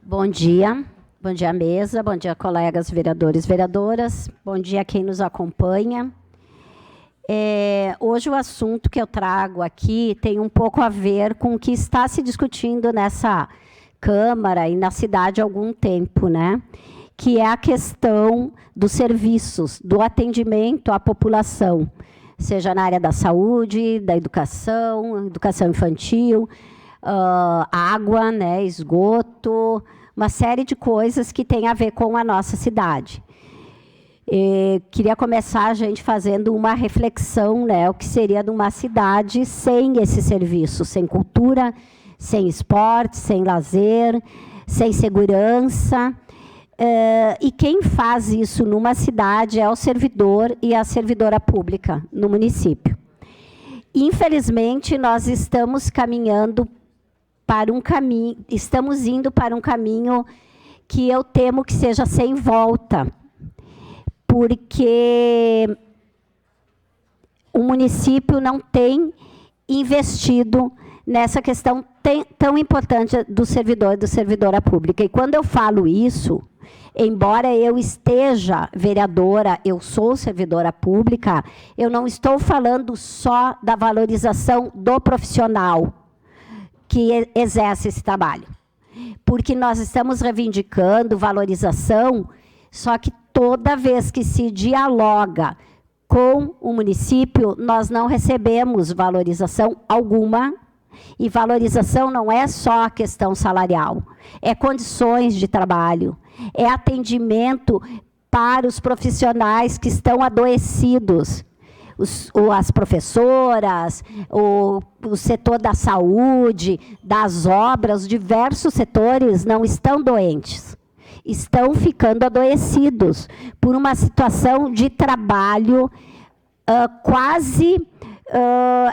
Bom dia mesa, bom dia colegas vereadores e vereadoras, bom dia quem nos acompanha. Hoje o assunto que eu trago aqui tem um pouco a ver com o que está se discutindo nessa Câmara e na cidade há algum tempo, né? Que é a questão dos serviços, do atendimento à população, seja na área da saúde, da educação infantil, água, né, esgoto, uma série de coisas que tem a ver com a nossa cidade. Queria começar a gente fazendo uma reflexão, né, o que seria de uma cidade sem esse serviço, sem cultura, sem esporte, sem lazer, sem segurança. E quem faz isso numa cidade é o servidor e a servidora pública no município. Infelizmente, nós estamos caminhando para um caminho, estamos indo para um caminho que eu temo que seja sem volta, porque o município não tem investido nessa questão tão importante do servidor e da servidora pública. E quando eu falo isso, embora eu esteja vereadora, eu sou servidora pública, eu não estou falando só da valorização do profissional que exerce esse trabalho. Porque nós estamos reivindicando valorização, só que toda vez que se dialoga com o município, nós não recebemos valorização alguma. E valorização não é só a questão salarial, é condições de trabalho, é atendimento para os profissionais que estão adoecidos. As professoras, o setor da saúde, das obras, diversos setores não estão doentes, estão ficando adoecidos por uma situação de trabalho quase...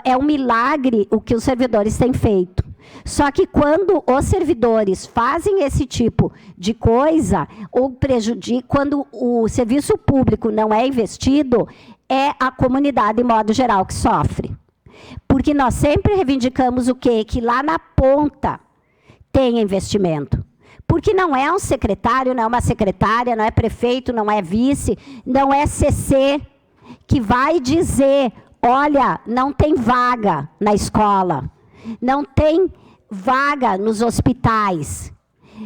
é um milagre o que os servidores têm feito. Só que quando os servidores fazem esse tipo de coisa, ou prejudicam, quando o serviço público não é investido, é a comunidade, de modo geral, que sofre. Porque nós sempre reivindicamos o quê? Que lá na ponta tenha investimento. Porque não é um secretário, não é uma secretária, não é prefeito, não é vice, não é CC, que vai dizer: olha, não tem vaga na escola, não tem vaga nos hospitais.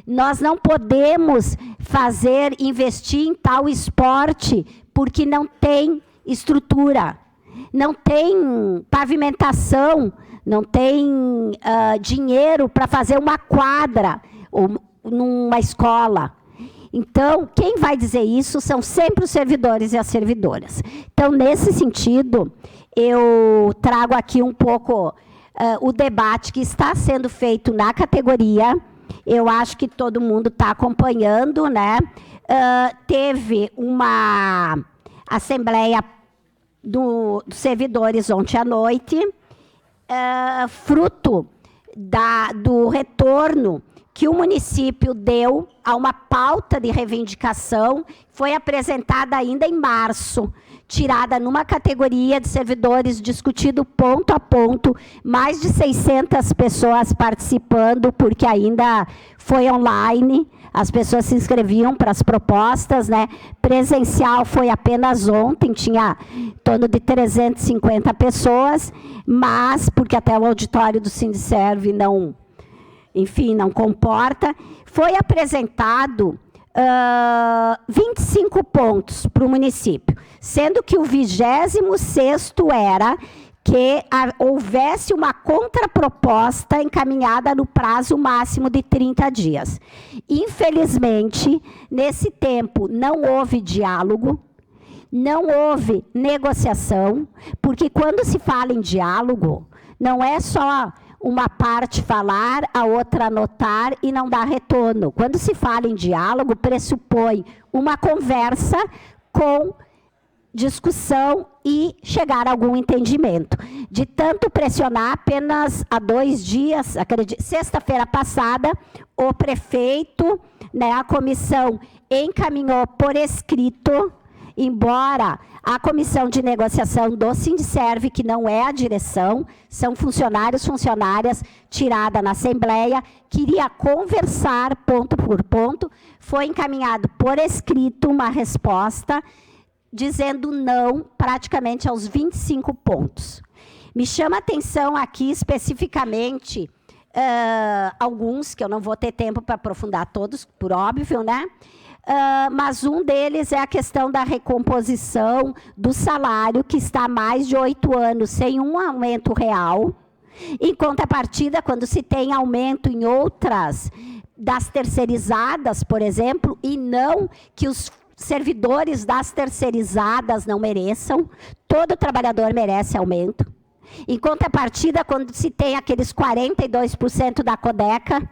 Nós não podemos investir em tal esporte porque não tem estrutura, não tem pavimentação, não tem dinheiro para fazer uma quadra ou numa escola. Então, quem vai dizer isso são sempre os servidores e as servidoras. Então, nesse sentido, eu trago aqui um pouco o debate que está sendo feito na categoria. Eu acho que todo mundo está acompanhando, né? Teve uma assembleia dos servidores ontem à noite, fruto do retorno que o município deu a uma pauta de reivindicação, foi apresentada ainda em março, tirada numa categoria de servidores, discutido ponto a ponto, mais de 600 pessoas participando, porque ainda foi online, as pessoas se inscreviam para as propostas, né? Presencial foi apenas ontem, tinha em torno de 350 pessoas, mas, porque até o auditório do Sindiserve não... enfim, não comporta, foi apresentado 25 pontos para o município, sendo que o 26º era que houvesse uma contraproposta encaminhada no prazo máximo de 30 dias. Infelizmente, nesse tempo, não houve diálogo, não houve negociação, porque quando se fala em diálogo, não é só uma parte falar, a outra anotar e não dar retorno. Quando se fala em diálogo, pressupõe uma conversa com discussão e chegar a algum entendimento. De tanto pressionar, apenas há 2 dias, sexta-feira passada, o prefeito, né, a comissão encaminhou por escrito embora a comissão de negociação do Sindserv, que não é a direção, são funcionários, funcionárias, tirada na Assembleia, queria conversar ponto por ponto, foi encaminhado por escrito uma resposta dizendo não praticamente aos 25 pontos. Me chama a atenção aqui especificamente alguns, que eu não vou ter tempo para aprofundar todos, por óbvio, né? Mas um deles é a questão da recomposição do salário, que está há mais de 8 anos sem um aumento real. Em contrapartida, quando se tem aumento em outras das terceirizadas, por exemplo, e não que os servidores das terceirizadas não mereçam, todo trabalhador merece aumento. Em contrapartida, quando se tem aqueles 42% da Codeca,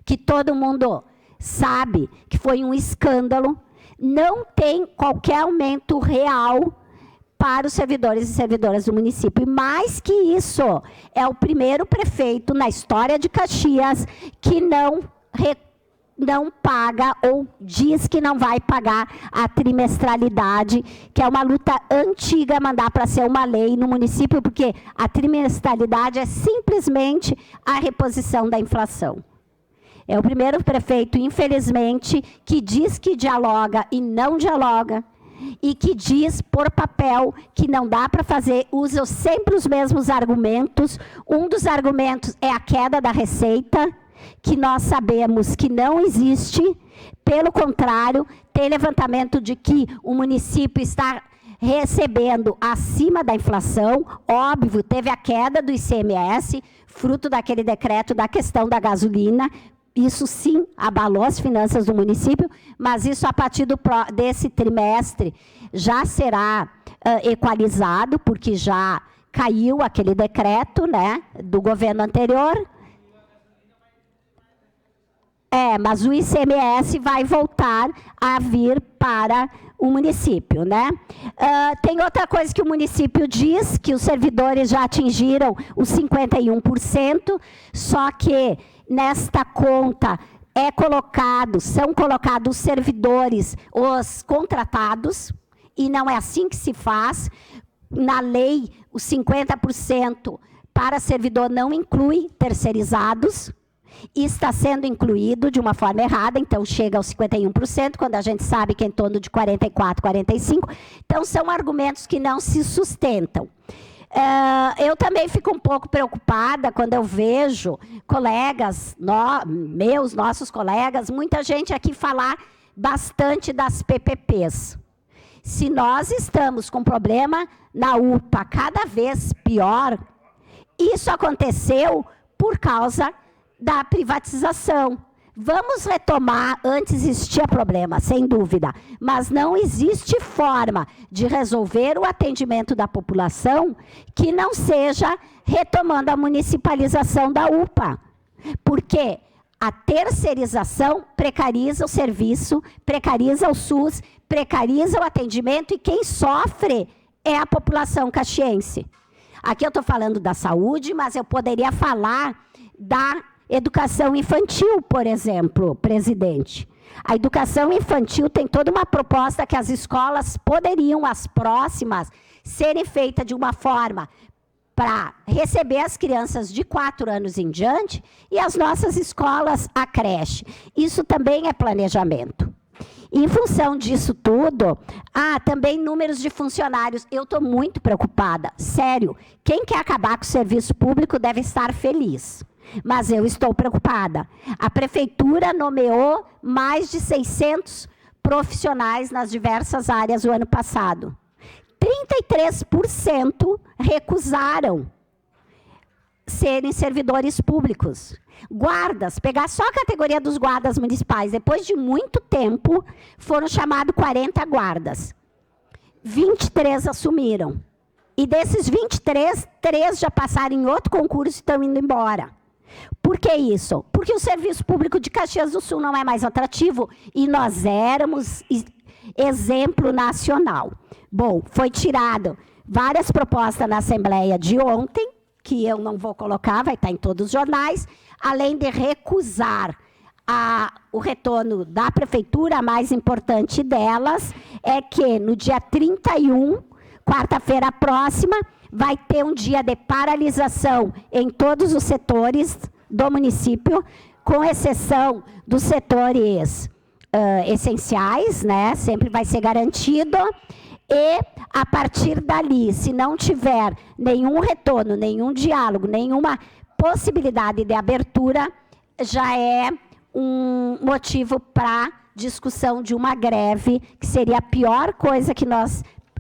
que todo mundo sabe que foi um escândalo, não tem qualquer aumento real para os servidores e servidoras do município. E mais que isso, é o primeiro prefeito na história de Caxias que não paga ou diz que não vai pagar a trimestralidade, que é uma luta antiga mandar para ser uma lei no município, porque a trimestralidade é simplesmente a reposição da inflação. É o primeiro prefeito, infelizmente, que diz que dialoga e não dialoga, e que diz por papel que não dá para fazer, usa sempre os mesmos argumentos. Um dos argumentos é a queda da receita, que nós sabemos que não existe. Pelo contrário, tem levantamento de que o município está recebendo acima da inflação. Óbvio, teve a queda do ICMS, fruto daquele decreto da questão da gasolina. Isso sim abalou as finanças do município, mas isso a partir desse trimestre já será equalizado, porque já caiu aquele decreto, né, do governo anterior. Mas o ICMS vai voltar a vir para o município, né? Tem outra coisa que o município diz, que os servidores já atingiram os 51%, só que nesta conta são colocados os servidores, os contratados, e não é assim que se faz. Na lei, os 50% para servidor não inclui terceirizados, e está sendo incluído de uma forma errada, então chega aos 51%, quando a gente sabe que é em torno de 44%, 45%. Então, são argumentos que não se sustentam. Eu também fico um pouco preocupada quando eu vejo colegas, nossos colegas, muita gente aqui falar bastante das PPPs. Se nós estamos com problema na UPA cada vez pior, isso aconteceu por causa da privatização. Vamos retomar, antes existia problema, sem dúvida, mas não existe forma de resolver o atendimento da população que não seja retomando a municipalização da UPA. Porque a terceirização precariza o serviço, precariza o SUS, precariza o atendimento, e quem sofre é a população caxiense. Aqui eu estou falando da saúde, mas eu poderia falar da educação infantil, por exemplo, presidente. A educação infantil tem toda uma proposta que as escolas poderiam, as próximas, serem feitas de uma forma para receber as crianças de 4 anos em diante, e as nossas escolas, a creche. Isso também é planejamento. Em função disso tudo, também números de funcionários. Eu estou muito preocupada, sério. Quem quer acabar com o serviço público deve estar feliz. Mas eu estou preocupada. A prefeitura nomeou mais de 600 profissionais nas diversas áreas o ano passado. 33% recusaram serem servidores públicos. Guardas, pegar só a categoria dos guardas municipais, depois de muito tempo, foram chamados 40 guardas. 23 assumiram. E desses 23, 3 já passaram em outro concurso e estão indo embora. Por que isso? Porque o serviço público de Caxias do Sul não é mais atrativo, e nós éramos exemplo nacional. Bom, foi tirado várias propostas na Assembleia de ontem, que eu não vou colocar, vai estar em todos os jornais, além de recusar o retorno da prefeitura. A mais importante delas é que no dia 31, quarta-feira próxima, vai ter um dia de paralisação em todos os setores do município, com exceção dos setores essenciais, né? Sempre vai ser garantido. E, a partir dali, se não tiver nenhum retorno, nenhum diálogo, nenhuma possibilidade de abertura, já é um motivo para discussão de uma greve, que seria a pior coisa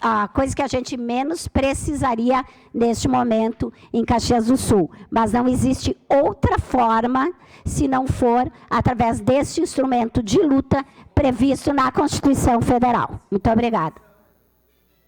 a coisa que a gente menos precisaria neste momento em Caxias do Sul. Mas não existe outra forma, se não for através deste instrumento de luta previsto na Constituição Federal. Muito obrigada.